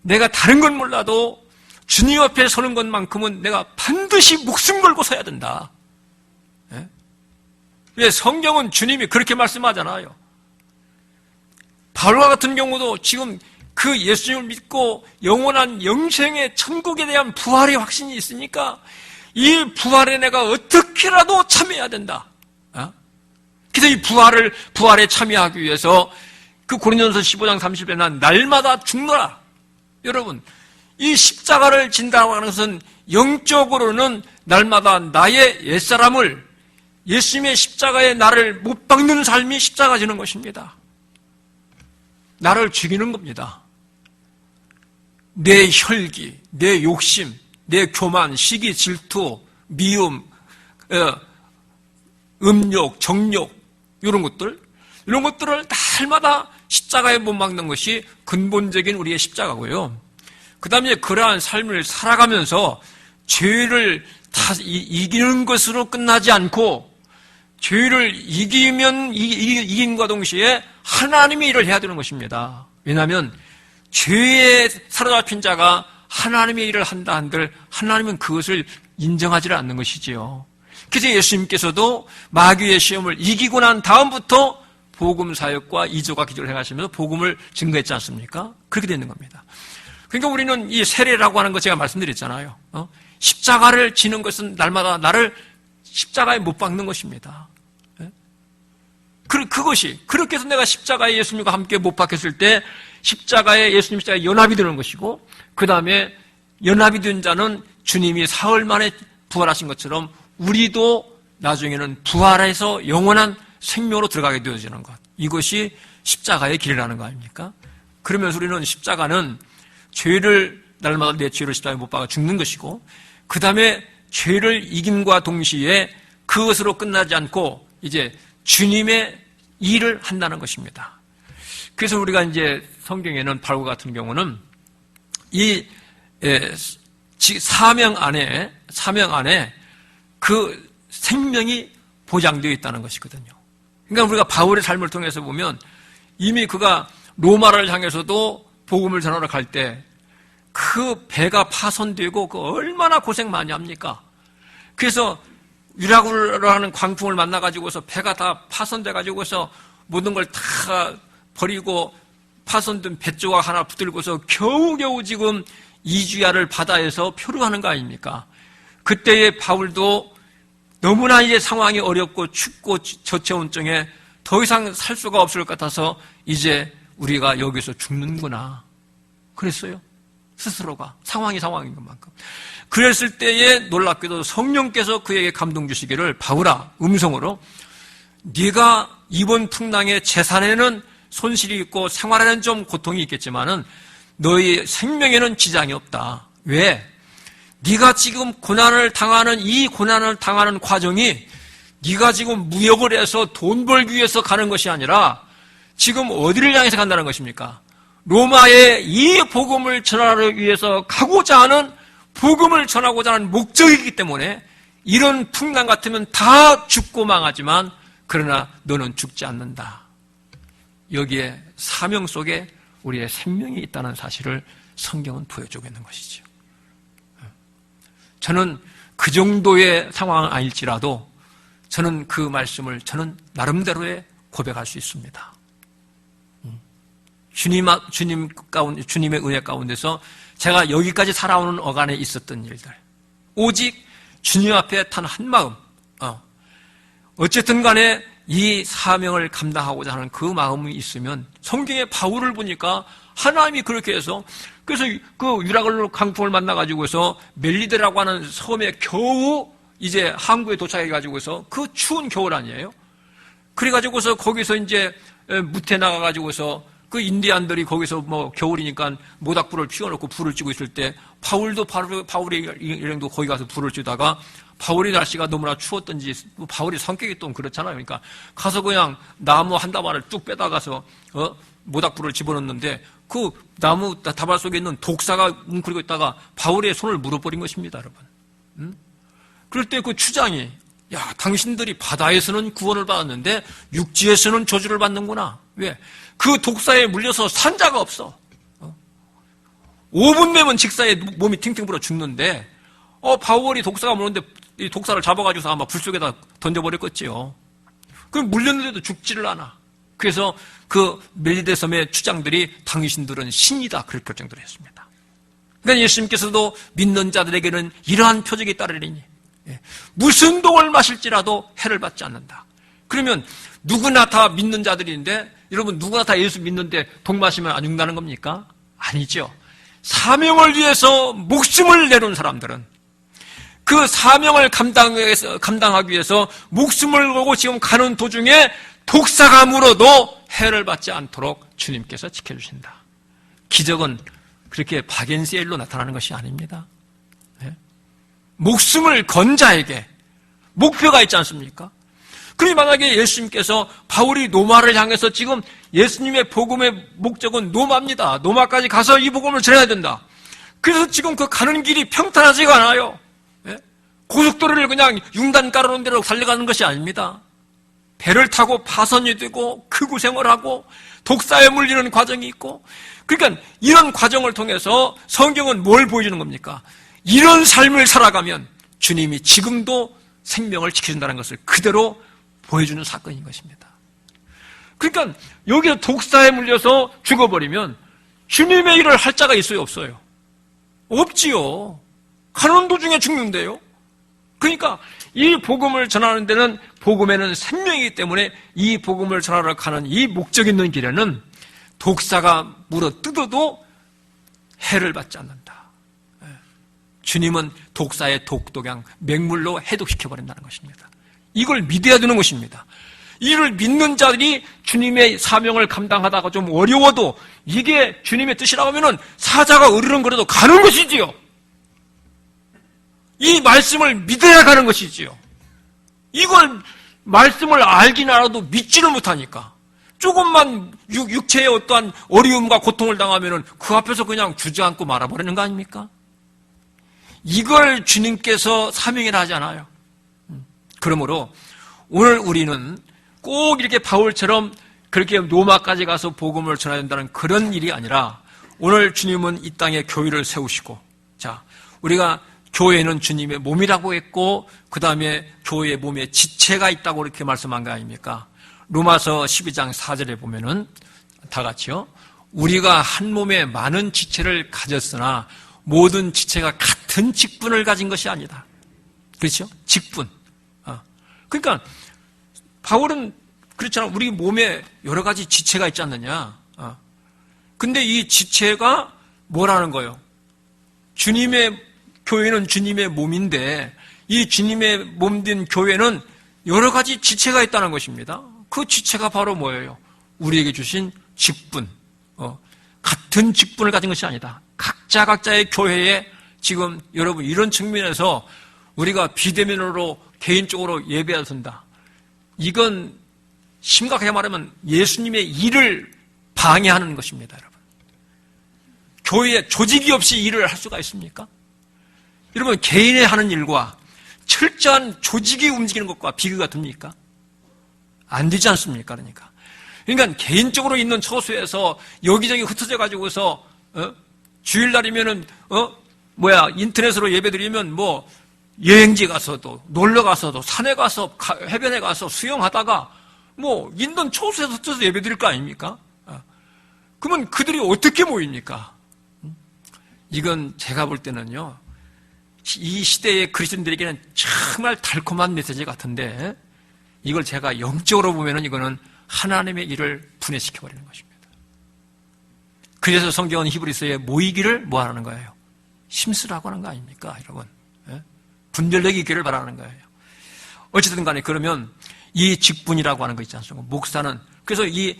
내가 다른 건 몰라도 주님 앞에 서는 것만큼은 내가 반드시 목숨 걸고 서야 된다. 왜? 성경은 주님이 그렇게 말씀하잖아요. 바울과 같은 경우도 지금 그 예수님을 믿고 영원한 영생의 천국에 대한 부활의 확신이 있으니까 이 부활에 내가 어떻게라도 참여해야 된다. 그래서 이 부활에 참여하기 위해서 그 고린도전서 15장 30절에 난 날마다 죽노라. 여러분, 이 십자가를 진다고 하는 것은 영적으로는 날마다 나의 옛사람을, 예수님의 십자가에 나를 못 박는 삶이 십자가 지는 것입니다. 나를 죽이는 겁니다. 내 혈기, 내 욕심, 내 교만, 시기, 질투, 미움, 음욕, 정욕, 이런 것들을 날마다 십자가에 못 박는 것이 근본적인 우리의 십자가고요. 그 다음에 그러한 삶을 살아가면서 죄를 다 이기는 것으로 끝나지 않고 죄를 이김과 동시에 하나님의 일을 해야 되는 것입니다. 왜냐하면 죄에 사로잡힌 자가 하나님의 일을 한다 한들 하나님은 그것을 인정하지 않는 것이지요. 그래서 예수님께서도 마귀의 시험을 이기고 난 다음부터 복음 사역과 이조가 기도를 행하시면서 복음을 증거했지 않습니까? 그렇게 되는 겁니다. 그러니까 우리는 이 세례라고 하는 거 제가 말씀드렸잖아요. 십자가를 지는 것은 날마다 나를 십자가에 못 박는 것입니다. 그것이 그렇게 해서 내가 십자가에 예수님과 함께 못 박혔을 때 십자가에 예수님 십자가에 연합이 되는 것이고, 그 다음에 연합이 된 자는 주님이 사흘 만에 부활하신 것처럼 우리도 나중에는 부활해서 영원한 생명으로 들어가게 되어지는 것, 이것이 십자가의 길이라는 거 아닙니까? 그러면서 우리는 십자가는 죄를 날마다 내 죄를 십자가에 못 박아 죽는 것이고, 그 다음에 죄를 이김과 동시에 그 그것으로 끝나지 않고 이제 주님의 일을 한다는 것입니다. 그래서 우리가 이제 성경에는 바울과 같은 경우는 이 사명 안에 그 생명이 보장되어 있다는 것이거든요. 그러니까 우리가 바울의 삶을 통해서 보면 이미 그가 로마를 향해서도 복음을 전하러 갈 때 그 배가 파손되고 그 얼마나 고생 많이 합니까? 그래서 유라굴라는 광풍을 만나가지고서 배가 다 파손돼가지고서 모든 걸 다 버리고 파손된 배 조각 하나 붙들고서 겨우겨우 지금 이주야를 바다에서 표류하는 거 아닙니까? 그때의 바울도 너무나 이제 상황이 어렵고 춥고 저체온증에 더 이상 살 수가 없을 것 같아서 이제 우리가 여기서 죽는구나 그랬어요. 스스로가 상황인 것만큼. 그랬을 때에 놀랍게도 성령께서 그에게 감동 주시기를 바울아 음성으로 네가 이번 풍랑의 재산에는 손실이 있고 생활에는 좀 고통이 있겠지만은 너희 생명에는 지장이 없다. 왜? 네가 지금 고난을 당하는 과정이 네가 지금 무역을 해서 돈 벌기 위해서 가는 것이 아니라 지금 어디를 향해서 간다는 것입니까? 로마에 이 복음을 전하기 위해서 가고자 하는 복음을 전하고자 하는 목적이기 때문에 이런 풍랑 같으면 다 죽고 망하지만 그러나 너는 죽지 않는다. 여기에 사명 속에 우리의 생명이 있다는 사실을 성경은 보여주고 있는 것이죠. 저는 그 정도의 상황은 아닐지라도 저는 그 말씀을 저는 나름대로의 고백할 수 있습니다. 주님의 은혜 가운데서 제가 여기까지 살아오는 어간에 있었던 일들, 오직 주님 앞에 탄 한 마음, 어쨌든 간에 이 사명을 감당하고자 하는 그 마음이 있으면 성경의 바울을 보니까 하나님이 그렇게 해서 그래서 그 유라굴로 강풍을 만나가지고서 멜리데라고 하는 섬에 겨우 이제 항구에 도착해가지고서 그 추운 겨울 아니에요? 그래가지고서 거기서 이제 무태 나가가지고서 그 인디안들이 거기서 뭐 겨울이니까 모닥불을 피워놓고 불을 쬐고 있을 때 바울의 일행도 거기 가서 불을 쬐다가 바울이 날씨가 너무나 추웠던지 바울이 성격이 또 그렇잖아요. 그러니까 가서 그냥 나무 한 다발을 뚝 빼다가서 모닥불을 집어넣는데 그 나무 다발 속에 있는 독사가 웅크리고 있다가 바울의 손을 물어버린 것입니다, 여러분. 그럴 때 그 추장이 야, 당신들이 바다에서는 구원을 받았는데 육지에서는 저주를 받는구나. 왜? 그 독사에 물려서 산 자가 없어. 5분 내면 직사에 몸이 팅팅 불어 죽는데 바울이 독사가 물었는데 이 독사를 잡아가지고서 아마 불 속에다 던져버렸겠지요. 그럼 물렸는데도 죽지를 않아. 그래서 그 멜리데 섬의 추장들이 당신들은 신이다 그렇게 결정을 했습니다. 그러니까 예수님께서도 믿는 자들에게는 이러한 표적이 따르리니 무슨 독을 마실지라도 해를 받지 않는다. 그러면 누구나 다 믿는 자들인데 여러분 누구나 다 예수 믿는데 독 마시면 안 죽는다는 겁니까? 아니죠. 사명을 위해서 목숨을 내놓은 사람들은 그 사명을 감당하기 위해서 목숨을 걸고 지금 가는 도중에 독사가 물어도 해를 받지 않도록 주님께서 지켜주신다. 기적은 그렇게 박앤세일로 나타나는 것이 아닙니다. 목숨을 건 자에게 목표가 있지 않습니까? 그러니 만약에 예수님께서 바울이 노마를 향해서 지금 예수님의 복음의 목적은 노마입니다. 노마까지 가서 이 복음을 전해야 된다. 그래서 지금 그 가는 길이 평탄하지가 않아요. 고속도로를 그냥 융단 깔아놓은 대로 달려가는 것이 아닙니다. 배를 타고 파선이 되고 그 고생을 하고 독사에 물리는 과정이 있고 그러니까 이런 과정을 통해서 성경은 뭘 보여주는 겁니까? 이런 삶을 살아가면 주님이 지금도 생명을 지켜준다는 것을 그대로 보여주는 사건인 것입니다. 그러니까 여기서 독사에 물려서 죽어버리면 주님의 일을 할 자가 있어요, 없어요? 없지요. 가는 도중에 죽는데요. 그러니까 이 복음을 전하는 데는 복음에는 생명이기 때문에 이 복음을 전하러 가는 이 목적 있는 길에는 독사가 물어 뜯어도 해를 받지 않는다. 주님은 독사의 독독양 맹물로 해독시켜버린다는 것입니다. 이걸 믿어야 되는 것입니다. 이를 믿는 자들이 주님의 사명을 감당하다가 좀 어려워도 이게 주님의 뜻이라고 하면은 사자가 으르렁거려도 가는 것이지요. 이 말씀을 믿어야 가는 것이지요. 이걸 말씀을 알긴 알아도 믿지를 못하니까 조금만 육체의 어떠한 어려움과 고통을 당하면은 그 앞에서 그냥 주저앉고 말아버리는 거 아닙니까? 이걸 주님께서 사명이라 하지 않아요. 그러므로 오늘 우리는 꼭 이렇게 바울처럼 그렇게 로마까지 가서 복음을 전해야 된다는 그런 일이 아니라 오늘 주님은 이 땅에 교회를 세우시고, 자, 우리가 교회는 주님의 몸이라고 했고 그 다음에 교회의 몸에 지체가 있다고 이렇게 말씀한 거 아닙니까? 로마서 12장 4절에 보면은 다 같이요. 우리가 한 몸에 많은 지체를 가졌으나 모든 지체가 같은 직분을 가진 것이 아니다. 그렇죠? 직분. 그러니까 바울은 그렇잖아. 우리 몸에 여러 가지 지체가 있지 않느냐. 근데 이 지체가 뭐라는 거예요? 주님의 교회는 주님의 몸인데 이 주님의 몸된 교회는 여러 가지 지체가 있다는 것입니다. 그 지체가 바로 뭐예요? 우리에게 주신 직분. 같은 직분을 가진 것이 아니다. 각자의 교회에 지금 여러분 이런 측면에서 우리가 비대면으로 개인적으로 예배를 든다. 이건 심각하게 말하면 예수님의 일을 방해하는 것입니다, 여러분. 교회에 조직이 없이 일을 할 수가 있습니까? 여러분, 개인이 하는 일과 철저한 조직이 움직이는 것과 비교가 됩니까? 안 되지 않습니까? 그러니까 개인적으로 있는 처소에서 여기저기 흩어져 가지고서 주일날이면은 인터넷으로 예배드리면 뭐 여행지 가서도 놀러 가서도 산에 가서 해변에 가서 수영하다가 뭐 있는 처소에서 흩어져 예배드릴 거 아닙니까? 그러면 그들이 어떻게 모입니까? 이건 제가 볼 때는요, 이 시대의 그리스도인들에게는 정말 달콤한 메시지 같은데 이걸 제가 영적으로 보면은 이거는 하나님의 일을 분해시켜버리는 것입니다. 그래서 성경은 히브리서에 모이기를 뭐 하는 거예요? 힘쓰라고 하는 거 아닙니까, 여러분? 분별력이 있기를 바라는 거예요. 어쨌든 간에 그러면 이 직분이라고 하는 거 있지 않습니까? 목사는 그래서 이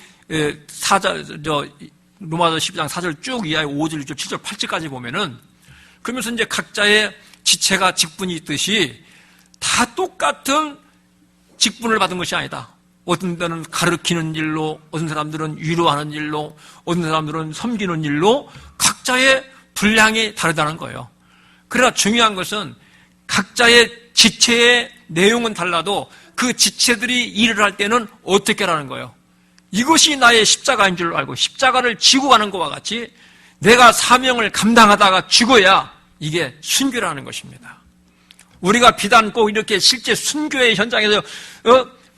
로마서 12장 4절 쭉 이하의 5절, 6절, 7절, 8절까지 보면은 그러면서 이제 각자의 지체가 직분이 있듯이 다 똑같은 직분을 받은 것이 아니다. 어떤 데는 가르치는 일로, 어떤 사람들은 위로하는 일로, 어떤 사람들은 섬기는 일로 각자의 분량이 다르다는 거예요. 그러나 중요한 것은 각자의 지체의 내용은 달라도 그 지체들이 일을 할 때는 어떻게 하라는 거예요? 이것이 나의 십자가인 줄 알고 십자가를 지고 가는 것과 같이 내가 사명을 감당하다가 죽어야 이게 순교라는 것입니다. 우리가 비단 꼭 이렇게 실제 순교의 현장에서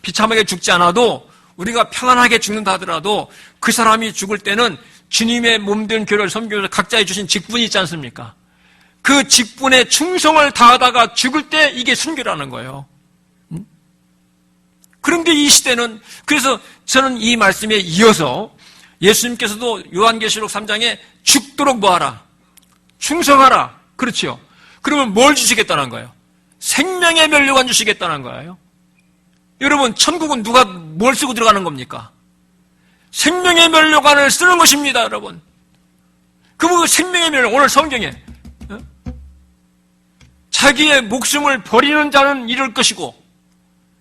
비참하게 죽지 않아도 우리가 평안하게 죽는다 하더라도 그 사람이 죽을 때는 주님의 몸된 교회를 섬기면서 각자에 주신 직분이 있지 않습니까? 그 직분에 충성을 다하다가 죽을 때 이게 순교라는 거예요. 그런데 이 시대는, 그래서 저는 이 말씀에 이어서 예수님께서도 요한계시록 3장에 죽도록 뭐하라? 충성하라. 그렇죠? 그러면 뭘 주시겠다는 거예요? 생명의 면류관 주시겠다는 거예요. 여러분, 천국은 누가 뭘 쓰고 들어가는 겁니까? 생명의 면류관을 쓰는 것입니다, 여러분. 그 생명의 면류관, 오늘 성경에 자기의 목숨을 버리는 자는 잃을 것이고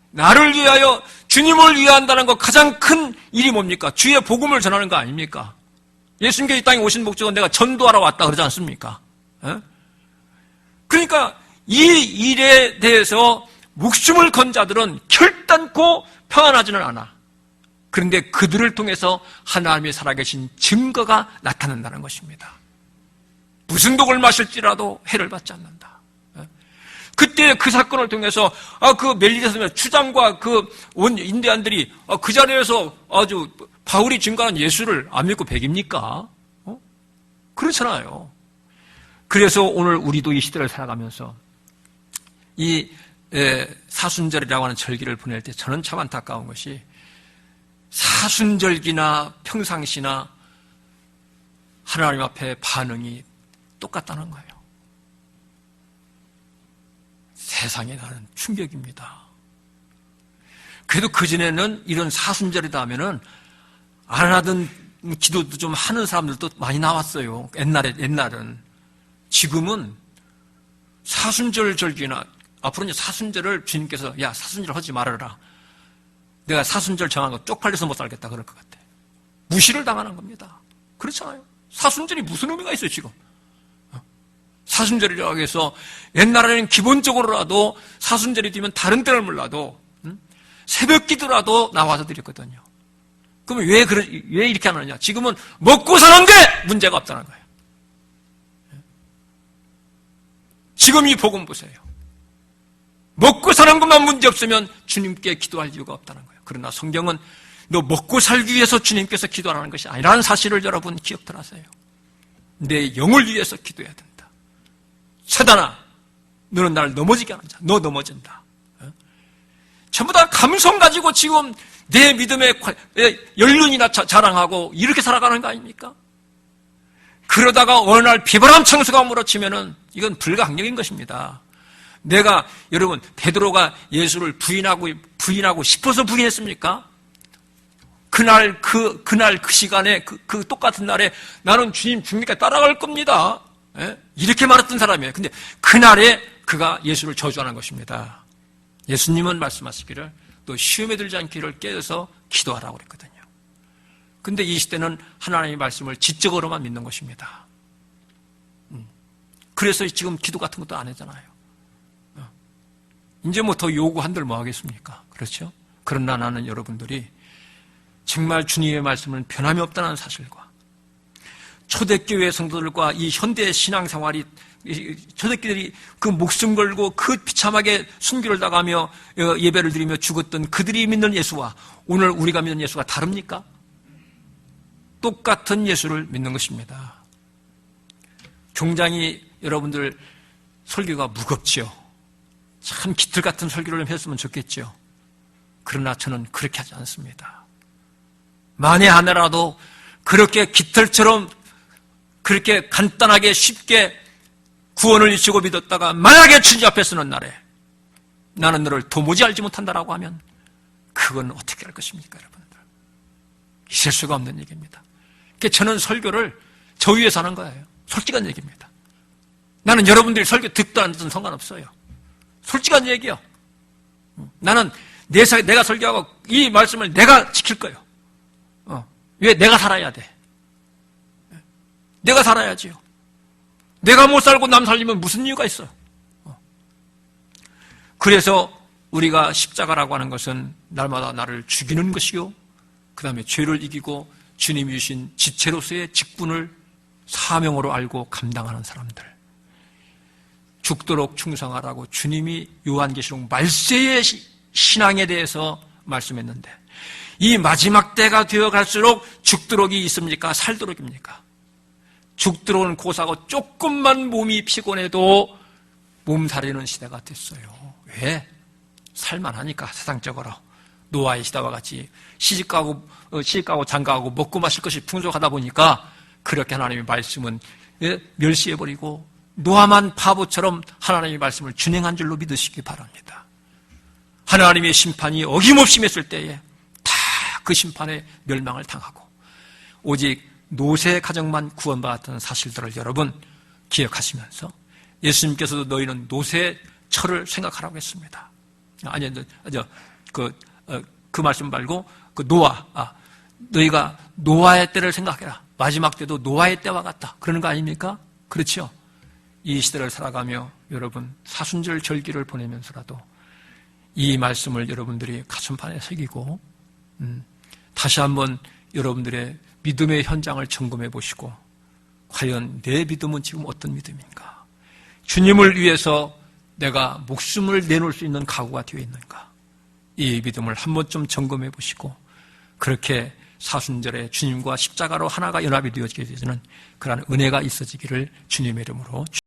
나를 위하여 주님을 위한다는 것 가장 큰 일이 뭡니까? 주의 복음을 전하는 거 아닙니까? 예수님께서 이 땅에 오신 목적은 내가 전도하러 왔다 그러지 않습니까? 그러니까 이 일에 대해서 목숨을 건 자들은 결단코 평안하지는 않아. 그런데 그들을 통해서 하나님의 살아계신 증거가 나타난다는 것입니다. 무슨 독을 마실지라도 해를 받지 않는다. 그때 그 사건을 통해서 그 멜리데스의 추장과 그 온 인디안들이 그 자리에서 아주 바울이 증거한 예수를 안 믿고 배깁니까? 그렇잖아요. 그래서 오늘 우리도 이 시대를 살아가면서 이 사순절이라고 하는 절기를 보낼 때 저는 참 안타까운 것이 사순절기나 평상시나 하나님 앞에 반응이 똑같다는 거예요. 세상에 나는 충격입니다. 그래도 그전에는 이런 사순절이다 하면은 안 하던 기도도 좀 하는 사람들도 많이 나왔어요. 옛날은. 지금은 사순절 절기나 앞으로 이제 사순절을 주님께서 야, 사순절 하지 말아라. 내가 사순절 정한 거 쪽팔려서 못 살겠다 그럴 것 같아. 무시를 당하는 겁니다. 그렇잖아요. 사순절이 무슨 의미가 있어요, 지금? 사순절이라고 해서 옛날에는 기본적으로라도 사순절이 되면 다른 때를 몰라도 새벽 기도라도 나와서 드렸거든요. 그러면 왜 이렇게 하느냐? 지금은 먹고 사는데 문제가 없다는 거예요. 지금 이 복음 보세요. 먹고 사는 것만 문제 없으면 주님께 기도할 이유가 없다는 거예요. 그러나 성경은 너 먹고 살기 위해서 주님께서 기도하는 것이 아니라는 사실을 여러분 기억들 하세요. 내 영을 위해서 기도해야 된다. 사단아, 너는 나를 넘어지게 하는 자. 너 넘어진다. 전부 다 감성 가지고 지금 내 믿음의 연륜이나 자랑하고 이렇게 살아가는 거 아닙니까? 그러다가 어느 날 비바람 청수가 몰아치면은 이건 불가항력인 것입니다. 내가 여러분 베드로가 예수를 부인하고 싶어서 부인했습니까? 그날 그 시간에 그 똑같은 날에 나는 주님 죽으니까 따라갈 겁니다. 이렇게 말했던 사람이에요. 근데 그날에 그가 예수를 저주하는 것입니다. 예수님은 말씀하시기를 또 시험에 들지 않기를 깨어서 기도하라고 그랬거든요. 근데 이 시대는 하나님의 말씀을 지적으로만 믿는 것입니다. 그래서 지금 기도 같은 것도 안 하잖아요. 이제 뭐 더 요구한들 뭐 하겠습니까? 그렇죠? 그러나 나는 여러분들이 정말 주님의 말씀은 변함이 없다는 사실과 초대교회 성도들과 이 현대 신앙생활이 초대교회들이 그 목숨 걸고 그 비참하게 순교를 당하며 예배를 드리며 죽었던 그들이 믿는 예수와 오늘 우리가 믿는 예수가 다릅니까? 똑같은 예수를 믿는 것입니다. 굉장히 여러분들 설교가 무겁지요. 참 깃털 같은 설교를 좀 했으면 좋겠죠. 그러나 저는 그렇게 하지 않습니다. 만에 하나라도 그렇게 깃털처럼 그렇게 간단하게 쉽게 구원을 잊히고 믿었다가 만약에 주님 앞에 서는 날에 나는 너를 도무지 알지 못한다라고 하면 그건 어떻게 할 것입니까, 여러분들? 있을 수가 없는 얘기입니다. 그러니까 저는 설교를 저 위에서 하는 거예요. 솔직한 얘기입니다. 나는 여러분들이 설교 듣도 안 듣든 상관없어요. 솔직한 얘기요. 나는 내가 설교하고 이 말씀을 내가 지킬 거예요. 왜 내가 살아야 돼? 내가 살아야지요. 내가 못 살고 남 살리면 무슨 이유가 있어요? 그래서 우리가 십자가라고 하는 것은 날마다 나를 죽이는 것이요, 그 다음에 죄를 이기고 주님이 주신 지체로서의 직분을 사명으로 알고 감당하는 사람들, 죽도록 충성하라고 주님이 요한계시록 말세의 신앙에 대해서 말씀했는데 이 마지막 때가 되어갈수록 죽도록이 있습니까? 살도록입니까? 죽도록은 고사하고 조금만 몸이 피곤해도 몸살이는 시대가 됐어요. 왜? 살만하니까. 세상적으로 노아의 시대와 같이 시집가고 장가가고 먹고 마실 것이 풍족하다 보니까 그렇게 하나님의 말씀은 멸시해버리고 노아만 바보처럼 하나님의 말씀을 준행한 줄로 믿으시기 바랍니다. 하나님의 심판이 어김없이 맺을 때에 다 그 심판에 멸망을 당하고 오직 노새 가정만 구원받았던 사실들을 여러분 기억하시면서 예수님께서도 너희는 노새 철을 생각하라고 했습니다. 그 말씀 말고 너희가 노아의 때를 생각해라. 마지막 때도 노아의 때와 같다. 그러는 거 아닙니까? 그렇죠? 이 시대를 살아가며 여러분 사순절 절기를 보내면서라도 이 말씀을 여러분들이 가슴판에 새기고 다시 한번 여러분들의 믿음의 현장을 점검해 보시고 과연 내 믿음은 지금 어떤 믿음인가? 주님을 위해서 내가 목숨을 내놓을 수 있는 각오가 되어 있는가? 이 믿음을 한 번쯤 점검해 보시고 그렇게 사순절에 주님과 십자가로 하나가 연합이 되어지게 되는 그러한 은혜가 있어지기를 주님의 이름으로